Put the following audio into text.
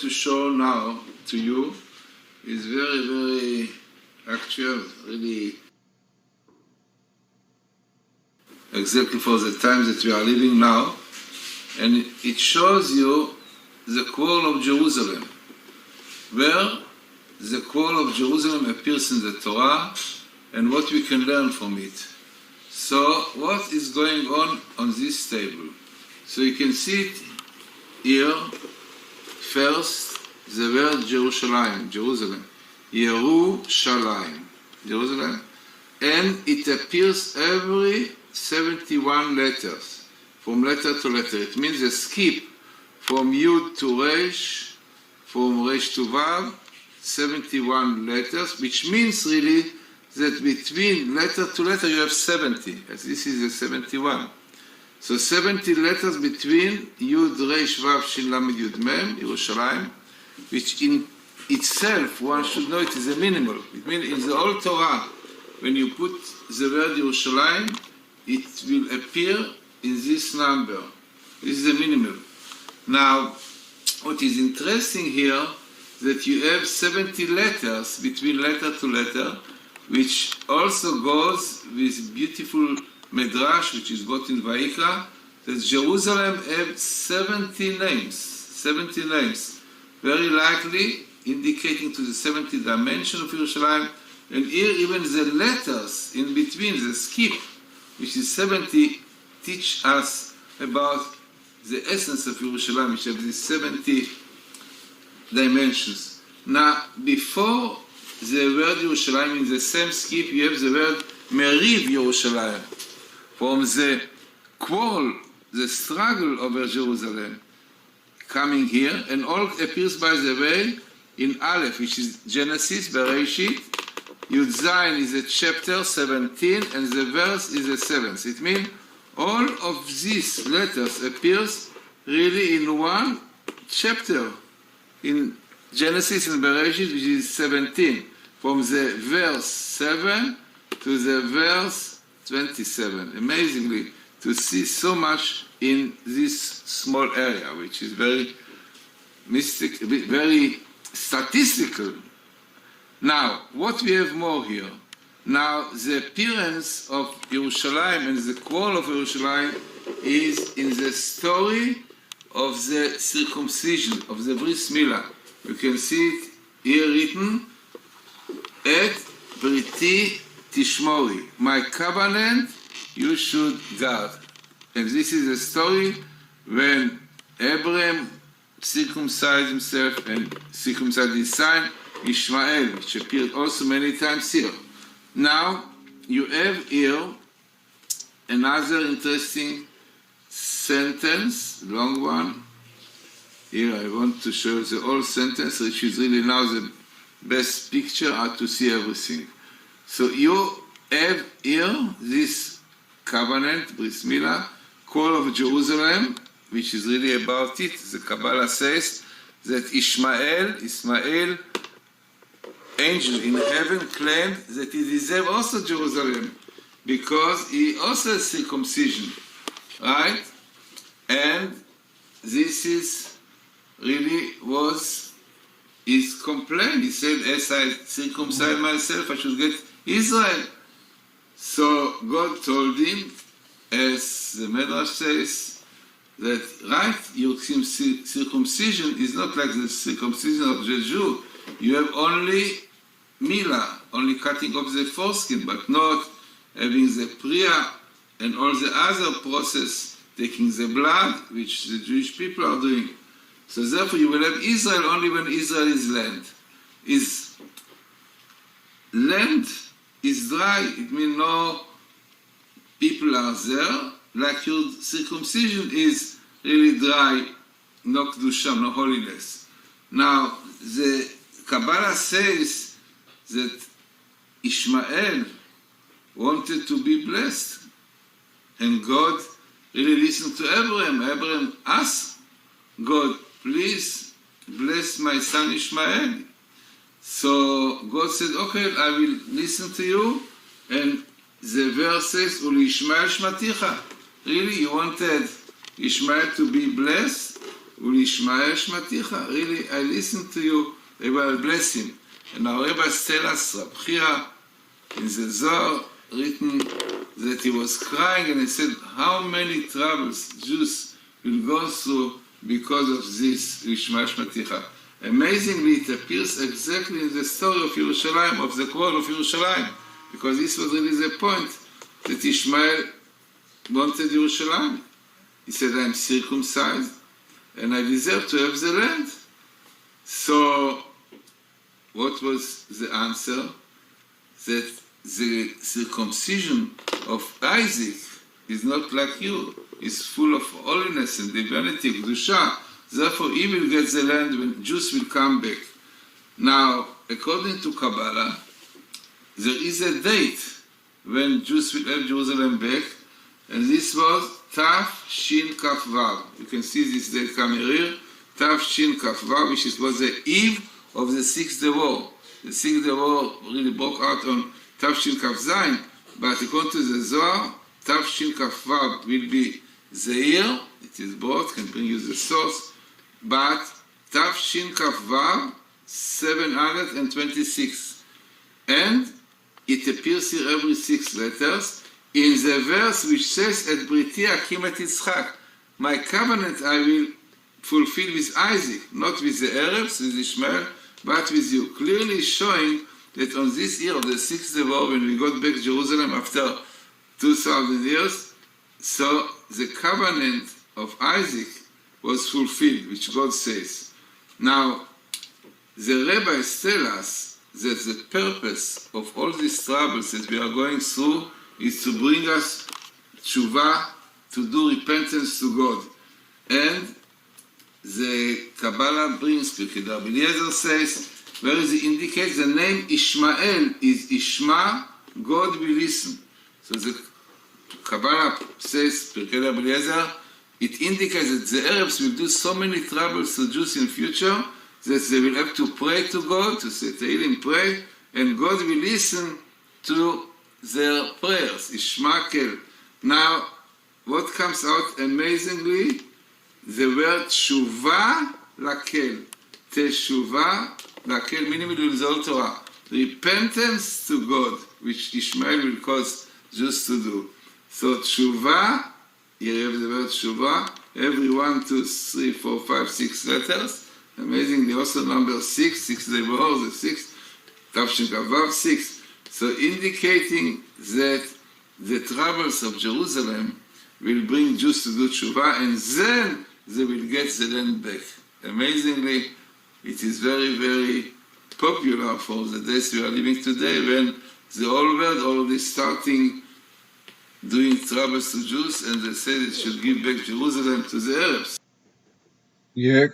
to show now to you is very, very actual, really exactly for the time that we are living now. And it shows you the quarrel of Jerusalem, where the quarrel of Jerusalem appears in the Torah and what we can learn from it. So what is going on this table? So you can see it here. First, the word Jerusalem, Yerushalayim, Jerusalem, and it appears every 71 letters, from letter to letter. It means a skip from Yud to Resh, from Resh to Vav, 71 letters, which means really that between letter to letter you have 70, as this is a 71. So 70 letters between Yud, Resh, Vav, Shin, Lamed, Yud, Mem, Yerushalayim, which in itself, one should know it is a minimal. It means in the whole Torah, when you put the word Yerushalayim, it will appear in this number. This is a minimal. Now, what is interesting here, that you have 70 letters between letter to letter, which also goes with beautiful Medrash, which is got in Vayikra, that Jerusalem have 70 names. 70 names. Very likely indicating to the 70 dimension of Yerushalayim, and here even the letters in between, the skip, which is 70, teach us about the essence of Yerushalayim, which have these 70 dimensions. Now, before the word Yerushalayim, in the same skip, you have the word Meriv Yerushalayim, from the quarrel, the struggle over Jerusalem, coming here, and all appears, by the way, in Aleph, which is Genesis, Bereshit. Yud Zayin is a chapter 17, and the verse is the 7th. It means all of these letters appears really in one chapter, in Genesis and Bereshit, which is 17, from the verse 7 to the verse 27. Amazingly, to see so much in this small area, which is very mystic, very statistical. Now, what we have more here? Now, the appearance of Yerushalayim and the quarrel of Yerushalayim is in the story of the circumcision, of the Bris Milah. You can see it here written, Et Briti Tishmori, my covenant you should guard. And this is a story when Abraham circumcised himself and circumcised his son Ishmael, which appeared also many times here. Now, you have here another interesting sentence, long one. Here I want to show the whole sentence, which is really now the best picture how to see everything. So you have here this covenant, Bris Milah, call of Jerusalem, which is really about it. The Kabbalah says that Ishmael, angel in heaven, claimed that he deserved also Jerusalem because he also has circumcision, right? And this is really was his complaint. He said, as I circumcise myself, I should get Israel. So God told him, as the Medrash says, that right, your circumcision is not like the circumcision of the Jew. You have only milah, only cutting off the foreskin, but not having the priya and all the other process, taking the blood, which the Jewish people are doing. So therefore you will have Israel only when Israel is land. Is land is dry, it means no people are there, like your circumcision is really dry, no kedusha, no holiness. Now, the Kabbalah says that Ishmael wanted to be blessed, and God really listened to Abraham. Abraham asked God, please bless my son Ishmael. So God said, okay, I will listen to you. And the verse says, Uli Ishmael Shmaticha. Really, you wanted Ishmael to be blessed? ולשמע אשמתיך. Really, I listen to you, Rabbi, will bless him. And our rabbis tell us, Rab Chira, in the Zohar, written that he was crying and he said, how many troubles Jews will go through because of this, Lishma Shmaticha. Amazingly, it appears exactly in the story of Yerushalayim, of the quarrel of Yerushalayim, because this was really the point that Ishmael wanted Yerushalayim. He said, I am circumcised and I deserve to have the land. So, what was the answer? That the circumcision of Isaac is not like you. It's full of holiness and divinity, Kedusha. Therefore, he will get the land when Jews will come back. Now, according to Kabbalah, there is a date when Jews will have Jerusalem back, and this was Tav Shin Kaf Vav. You can see this date coming here, Tav Shin Kaf Vav, which was the eve of the Sixth War. The Sixth War really broke out on Tav Shin Kaf Zayin, but according to the Zohar, Tav Shin Kaf Vav will be the year, it is both, can bring you the source, but Tav Shin Kaf Vav 726. And it appears here every 6 letters in the verse which says, Et Briti Akim et Yitzchak, my covenant I will fulfill with Isaac, not with the Arabs, with Ishmael, but with you. Clearly showing that on this year of the Sixth War, when we got back to Jerusalem after 2,000 years, so the covenant of Isaac was fulfilled, which God says. Now, the rabbis tell us that the purpose of all these troubles that we are going through is to bring us tshuva, to do repentance to God. And the Kabbalah brings, Rabbi Eliezer says, where it indicates the name Ishmael is Ishma, God will listen. So the Kabbalah says, Rabbi Eliezer, it indicates that the Arabs will do so many troubles to Jews in future that they will have to pray to God, to say Tehillim, pray, and God will listen to their prayers, Ishmael. Now, what comes out amazingly? The word Tshuva Lakel. Teshuvah Lakel, meaning in the Old Torah. Repentance to God, which Ishmael will cause Jews to do. So Tshuva, here you have the word Tshuva, every 1, 2, 3, 4, 5, 6 letters. Amazingly, also number 6, 6 Deborah, the 6, Tavshin Kavav 6. So indicating that the troubles of Jerusalem will bring Jews to do Tshuva, and then they will get the land back. Amazingly, it is very, very popular for the days we are living today, when the whole world already starting doing troubles to Jews, and they say they should give back Jerusalem to the Arabs. Yeah,